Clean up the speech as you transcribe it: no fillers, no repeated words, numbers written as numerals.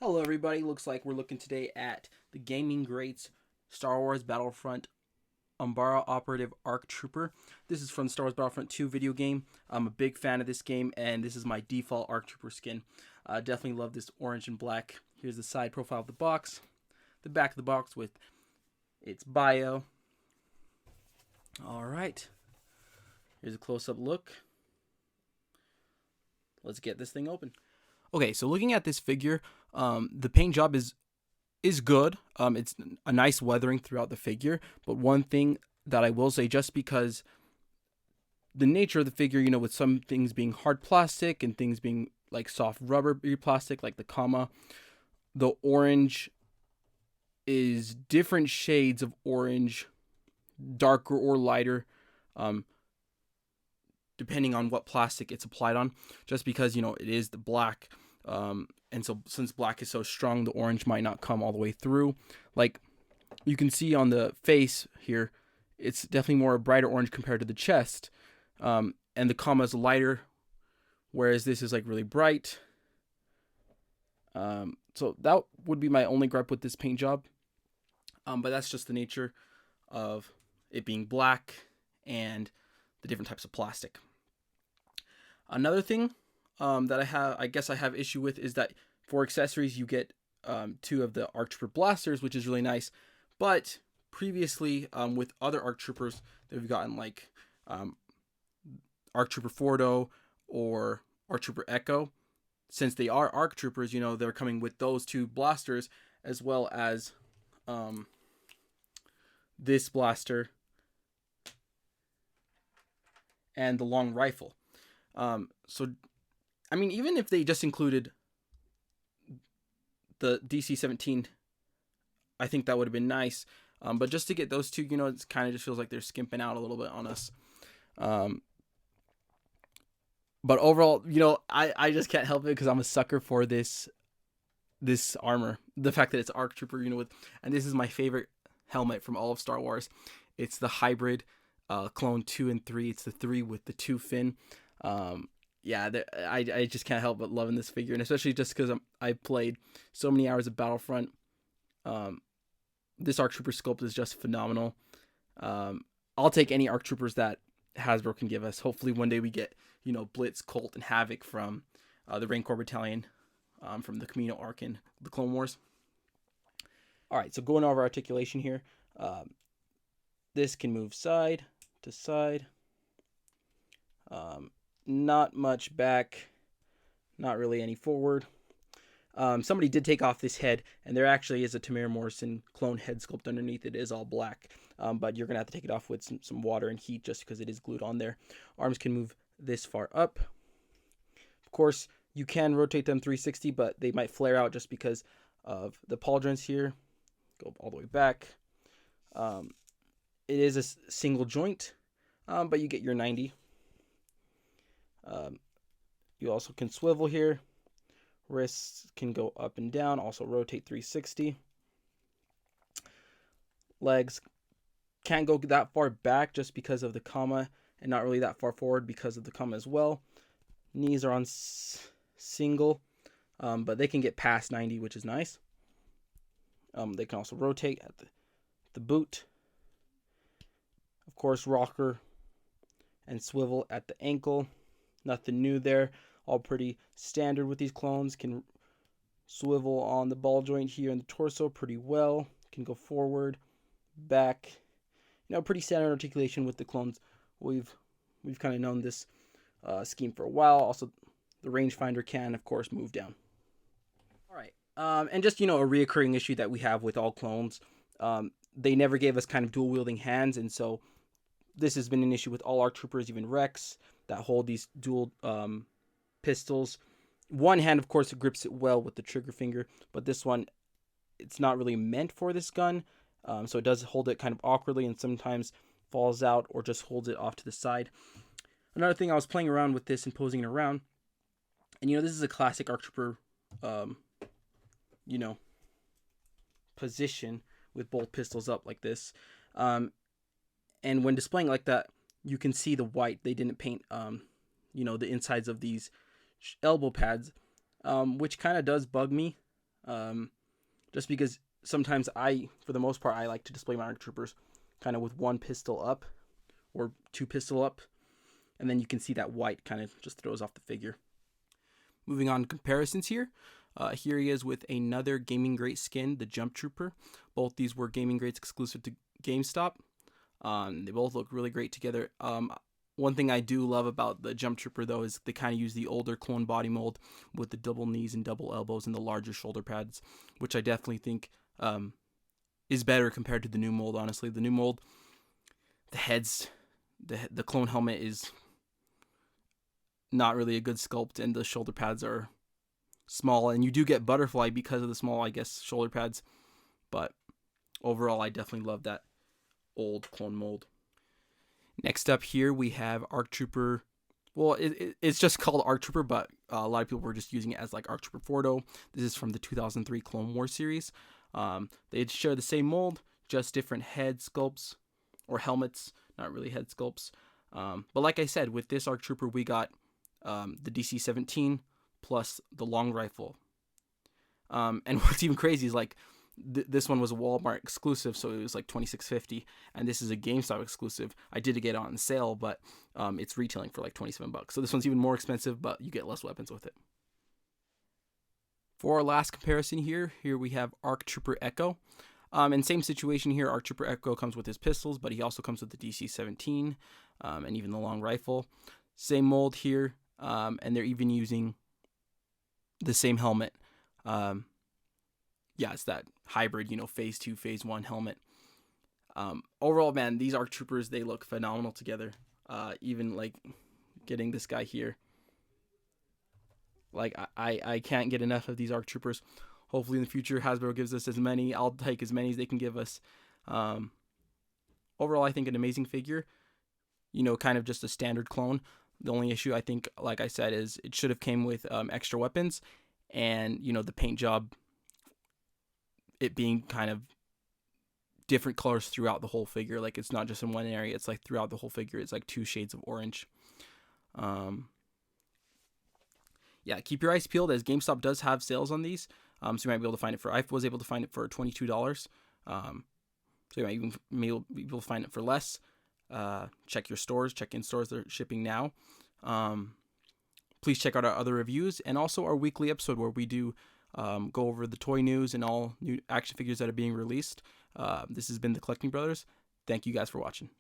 Hello everybody, looks like we're looking today at the Gaming Greats Star Wars Battlefront Umbra Operative ARC Trooper. This is from the Star Wars Battlefront 2 video game. I'm a big fan of this game, and this is my default ARC Trooper skin. Definitely love this orange and black. Here's the side profile of the box. The back of the box with its bio. Alright, here's a close-up look. Let's get this thing open. Okay, so looking at this figure, the paint job is good. It's a nice weathering throughout the figure. But one thing that I will say, just because the nature of the figure, with some things being hard plastic and things being like soft rubber plastic, like the comma, the orange is different shades of orange, darker or lighter, depending on what plastic it's applied on, just because, it is the black. And so since black is so strong, the orange might not come all the way through. Like you can see on the face here, it's definitely more a brighter orange compared to the chest. And the comma is lighter, whereas this is like really bright. So that would be my only gripe with this paint job. But that's just the nature of it being black and the different types of plastic. Another thing that I guess I have issue with is that for accessories you get 2 of the ARC Trooper blasters, which is really nice. But previously, with other ARC Troopers that we've gotten, like ARC Trooper Fordo or ARC Trooper Echo, since they are ARC Troopers, they're coming with those 2 blasters as well as this blaster and the long rifle. So I mean, even if they just included the DC-17, I think that would have been nice. But just to get those 2, it kind of just feels like they're skimping out a little bit on us. But overall, I just can't help it because I'm a sucker for this armor. The fact that it's ARC Trooper, and this is my favorite helmet from all of Star Wars. It's the hybrid clone 2 and 3. It's the 3 with the 2 fin. Yeah, I just can't help but loving this figure, and especially just because I played so many hours of Battlefront. This ARC Trooper sculpt is just phenomenal. I'll take any ARC Troopers that Hasbro can give us. Hopefully one day we get, Blitz, Colt, and Havoc from the Rancor Battalion, from the Camino arc in the Clone Wars. Alright, so going over articulation here. This can move side to side. Not much back, not really any forward. Somebody did take off this head, and there actually is a Tamara Morrison clone head sculpt underneath. It is all black, but you're going to have to take it off with some water and heat just because it is glued on there. Arms can move this far up. Of course, you can rotate them 360, but they might flare out just because of the pauldrons here. Go all the way back. It is a single joint, but you get your 90. You also can swivel here. Wrists can go up and down, also rotate 360. Legs can't go that far back just because of the comma, and not really that far forward because of the comma as well. Knees are on single, but they can get past 90, which is nice. They can also rotate at the boot. Of course, rocker and swivel at the ankle. Nothing new there. All pretty standard with these clones. Can swivel on the ball joint here in the torso pretty well. Can go forward, back. Pretty standard articulation with the clones. We've kind of known this scheme for a while. Also, the rangefinder can, of course, move down. All right. And just, a reoccurring issue that we have with all clones. They never gave us kind of dual-wielding hands, and so this has been an issue with all ARC Troopers, even Rex, that hold these dual pistols. One hand, of course, grips it well with the trigger finger, but this one, it's not really meant for this gun, so it does hold it kind of awkwardly and sometimes falls out or just holds it off to the side. Another thing, I was playing around with this and posing it around, and this is a classic ARC Trooper, position with both pistols up like this. And when displaying like that, you can see the white. They didn't paint, the insides of these elbow pads, which kind of does bug me. Just because sometimes for the most part, I like to display my ARC troopers kind of with one pistol up or two pistol up, and then you can see that white kind of just throws off the figure. Moving on to comparisons here. Here he is with another Gaming Great skin, the Jump Trooper. Both these were Gaming Greats exclusive to GameStop. They both look really great together. One thing I do love about the Jump Trooper, though, is they kind of use the older clone body mold with the double knees and double elbows and the larger shoulder pads, which I definitely think is better compared to the new mold, honestly. The new mold, the clone helmet is not really a good sculpt, and the shoulder pads are small, and you do get butterfly because of the small, I guess, shoulder pads. But overall, I definitely love that old clone mold. Next up here, we have ARC Trooper. Well, it's just called ARC Trooper, but a lot of people were just using it as like ARC Trooper Fordo. This is from the 2003 Clone Wars series. They share the same mold, just different head sculpts or helmets, not really head sculpts. But like I said, with this ARC Trooper, we got the DC-17 plus the long rifle. And what's even crazy is like this one was a Walmart exclusive, so it was like $26.50, and this is a GameStop exclusive. I did get it on sale, but it's retailing for like $27. So this one's even more expensive, but you get less weapons with it. For our last comparison here we have ARC Trooper Echo. And same situation here, ARC Trooper Echo comes with his pistols, but he also comes with the DC-17 and even the long rifle. Same mold here, and they're even using the same helmet. Yeah, it's that hybrid, phase 2, phase 1 helmet. Overall, man, these ARC Troopers, they look phenomenal together. Even like getting this guy here. Like I can't get enough of these ARC Troopers. Hopefully in the future Hasbro gives us as many. I'll take as many as they can give us. Overall, I think an amazing figure. Kind of just a standard clone. The only issue, I think, like I said, is it should have came with extra weapons, and the paint job, it being kind of different colors throughout the whole figure. Like, it's not just in one area, it's like throughout the whole figure. It's like 2 shades of orange. Yeah, keep your eyes peeled, as GameStop does have sales on these. So you might be able to find it I was able to find it for $22. So you might even be able to find it for less. Check your stores, check in stores, they're shipping now. Please check out our other reviews, and also our weekly episode where we do go over the toy news and all new action figures that are being released. This has been the Collecting Brothers. Thank you guys for watching.